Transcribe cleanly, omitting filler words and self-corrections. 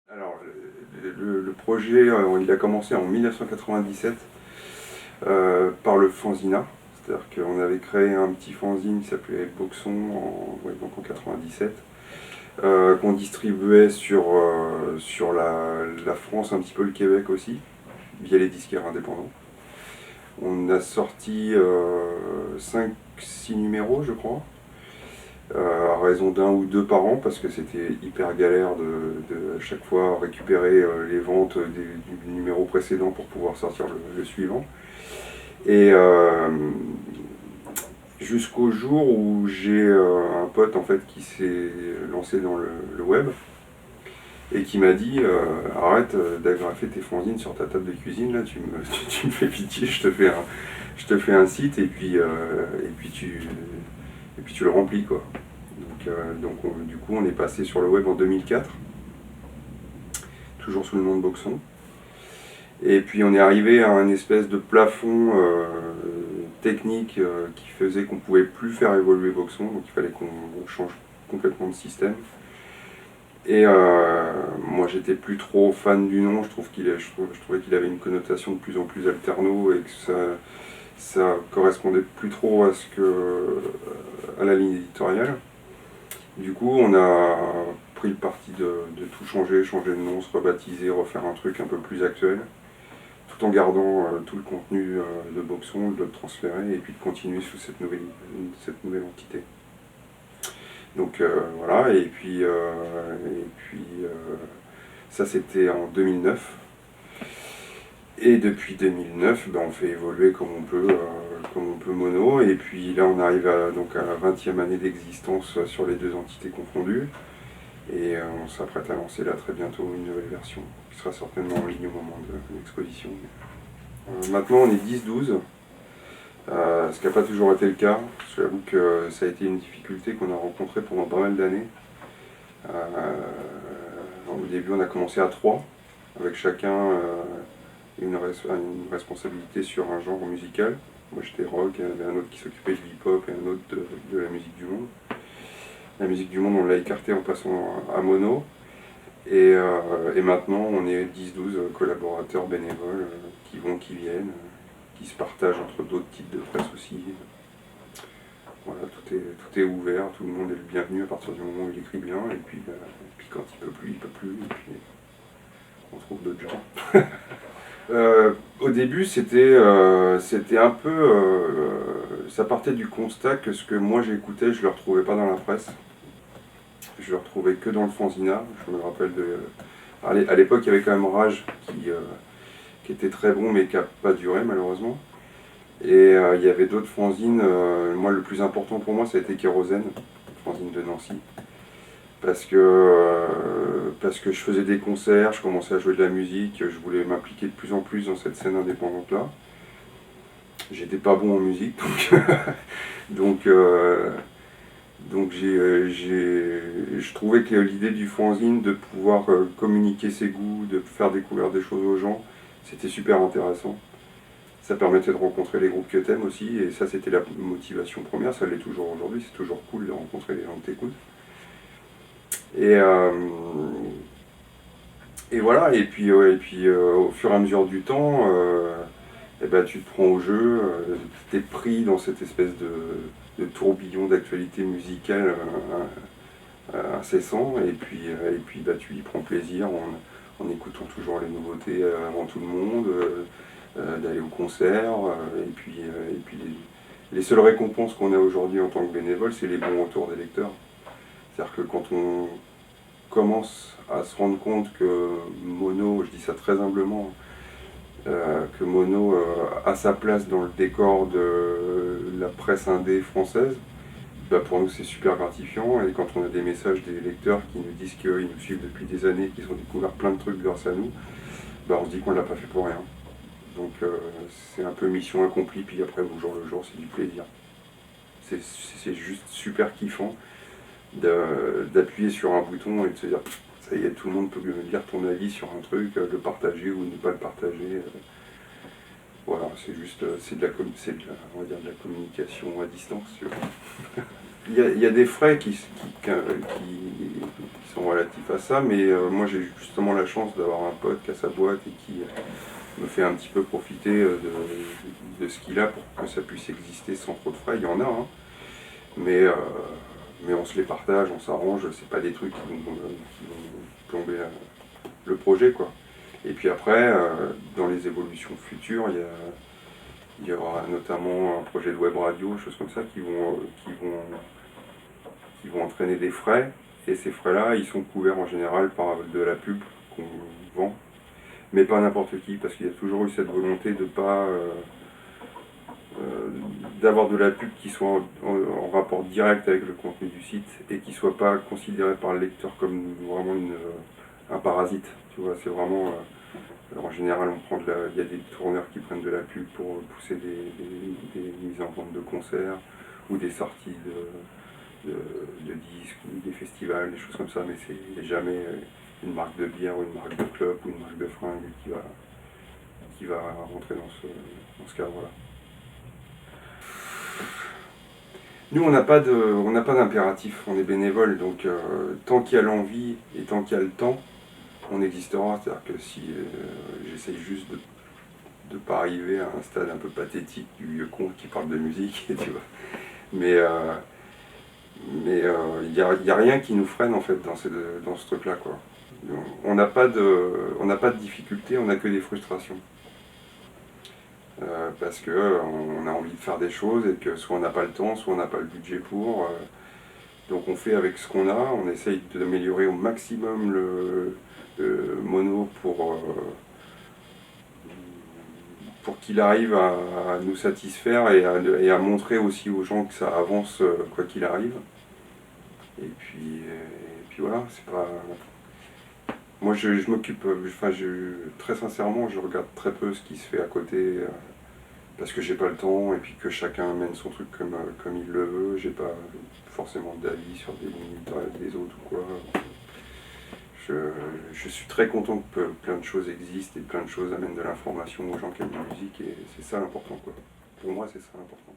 Alors, le projet, il a commencé en 1997 par le Fanzina. C'est-à-dire qu'on avait créé un petit fanzine qui s'appelait Boxon donc en 97, qu'on distribuait sur la France, un petit peu le Québec aussi, via les disquaires indépendants. On a sorti 5-6 numéros, je crois, à raison d'un ou deux par an, parce que c'était hyper galère de à chaque fois récupérer les ventes du numéro précédent pour pouvoir sortir le suivant. Et jusqu'au jour où j'ai un pote en fait qui s'est lancé dans le web et qui m'a dit arrête d'agrafer tes fanzines sur ta table de cuisine, là tu me fais pitié, je te fais un site et puis tu le remplis quoi. Du coup on est passé sur le web en 2004, toujours sous le nom de Boxon. Et puis on est arrivé à un espèce de plafond technique qui faisait qu'on ne pouvait plus faire évoluer Boxon, donc il fallait qu'on change complètement de système. Et moi j'étais plus trop fan du nom, je trouvais qu'il avait une connotation de plus en plus alterno et que ça correspondait plus trop à la ligne éditoriale. Du coup on a pris le parti de tout changer de nom, se rebaptiser, refaire un truc un peu plus actuel, tout en gardant tout le contenu de Boxon, de le transférer et puis de continuer sous cette nouvelle entité. Donc voilà, et puis ça c'était en 2009. Et depuis 2009, on fait évoluer comme on peut Mono. Et puis là on arrive donc à la 20e année d'existence sur les deux entités confondues. Et on s'apprête à lancer là très bientôt une nouvelle version qui sera certainement en ligne au moment de l'exposition. Maintenant on est 10-12, ce qui n'a pas toujours été le cas. J'avoue que ça a été une difficulté qu'on a rencontrée pendant pas mal d'années. Au début on a commencé à 3, avec chacun une responsabilité sur un genre musical. Moi j'étais rock, il y en avait un autre qui s'occupait du hip-hop et un autre de la musique du monde. La musique du monde on l'a écarté en passant à Mono. Et maintenant on est 10-12 collaborateurs bénévoles qui vont, qui viennent, qui se partagent entre d'autres types de presse aussi. Voilà, tout est ouvert, tout le monde est le bienvenu à partir du moment où il écrit bien, et puis quand il peut plus, et puis on trouve d'autres gens. Au début, c'était un peu. Ça partait du constat que ce que moi j'écoutais, je ne le retrouvais pas dans la presse. Je le retrouvais que dans le fanzina. Je me rappelle à l'époque, il y avait quand même Rage qui était très bon, mais qui n'a pas duré malheureusement. Et il y avait d'autres fanzines. Moi, le plus important pour moi, ça a été Kérosène, fanzine de Nancy. Parce que je faisais des concerts, je commençais à jouer de la musique, je voulais m'impliquer de plus en plus dans cette scène indépendante-là. J'étais pas bon en musique, donc je trouvais que l'idée du fanzine, de pouvoir communiquer ses goûts, de faire découvrir des choses aux gens, c'était super intéressant. Ça permettait de rencontrer les groupes que t'aimes aussi, et ça c'était la motivation première, ça l'est toujours aujourd'hui, c'est toujours cool de rencontrer les gens que t'écoutes. Et voilà, et puis au fur et à mesure du temps, tu te prends au jeu, t'es pris dans cette espèce de tourbillon d'actualité musicale incessant, et puis tu y prends plaisir en écoutant toujours les nouveautés avant tout le monde, d'aller au concert, et puis les seules récompenses qu'on a aujourd'hui en tant que bénévole, c'est les bons retours des lecteurs. C'est-à-dire que quand on commence à se rendre compte que Mono, je dis ça très humblement, que Mono a sa place dans le décor de la presse indé française, pour nous c'est super gratifiant. Et quand on a des messages des lecteurs qui nous disent qu'ils nous suivent depuis des années, qu'ils ont découvert plein de trucs grâce à nous, on se dit qu'on ne l'a pas fait pour rien. Donc c'est un peu mission accomplie, puis après au jour le jour c'est du plaisir. C'est juste super kiffant d'appuyer sur un bouton et de se dire ça y est, tout le monde peut me dire ton avis sur un truc, le partager ou ne pas le partager. Voilà, c'est juste on va dire de la communication à distance. Il y a des frais qui sont relatifs. qui fasse ça, mais moi j'ai justement la chance d'avoir un pote qui a sa boîte et qui me fait un petit peu profiter de ce qu'il a pour que ça puisse exister sans trop de frais. Il y en a, hein, mais, euh, mais on se les partage, on s'arrange, c'est pas des trucs qui vont plomber le projet, quoi. Et puis après, dans les évolutions futures, il y aura notamment un projet de web radio, choses comme ça, qui vont entraîner des frais. Et ces frais-là, ils sont couverts en général par de la pub qu'on vend, mais pas n'importe qui, parce qu'il y a toujours eu cette volonté de pas d'avoir de la pub qui soit en rapport direct avec le contenu du site et qui soit pas considéré par le lecteur comme vraiment un parasite. Tu vois, c'est vraiment en général, il y a des tourneurs qui prennent de la pub pour pousser des mises en vente de concerts ou des sorties de disques ou des festivals, des choses comme ça, mais c'est jamais une marque de bière ou une marque de club ou une marque de fringues qui va rentrer dans ce cadre-là. Nous, on n'a pas d'impératif, on est bénévole, donc tant qu'il y a l'envie et tant qu'il y a le temps, on existera. C'est-à-dire que si j'essaye juste de ne pas arriver à un stade un peu pathétique du vieux con qui parle de musique, tu vois. Mais il n'y a rien qui nous freine en fait dans ce truc-là, quoi. On n'a pas de difficultés, on n'a que des frustrations. Parce qu'on a envie de faire des choses et que soit on n'a pas le temps, soit on n'a pas le budget pour. Donc on fait avec ce qu'on a, on essaye d'améliorer au maximum le mono pour qu'il arrive à nous satisfaire et à montrer aussi aux gens que ça avance quoi qu'il arrive. Et puis voilà, c'est pas. Moi je m'occupe, très sincèrement, je regarde très peu ce qui se fait à côté. Parce que j'ai pas le temps et puis que chacun mène son truc comme il le veut, j'ai pas forcément d'avis sur des limites des autres ou quoi. Je suis très content que plein de choses existent et plein de choses amènent de l'information aux gens qui aiment la musique et c'est ça l'important, quoi. Pour moi c'est ça l'important.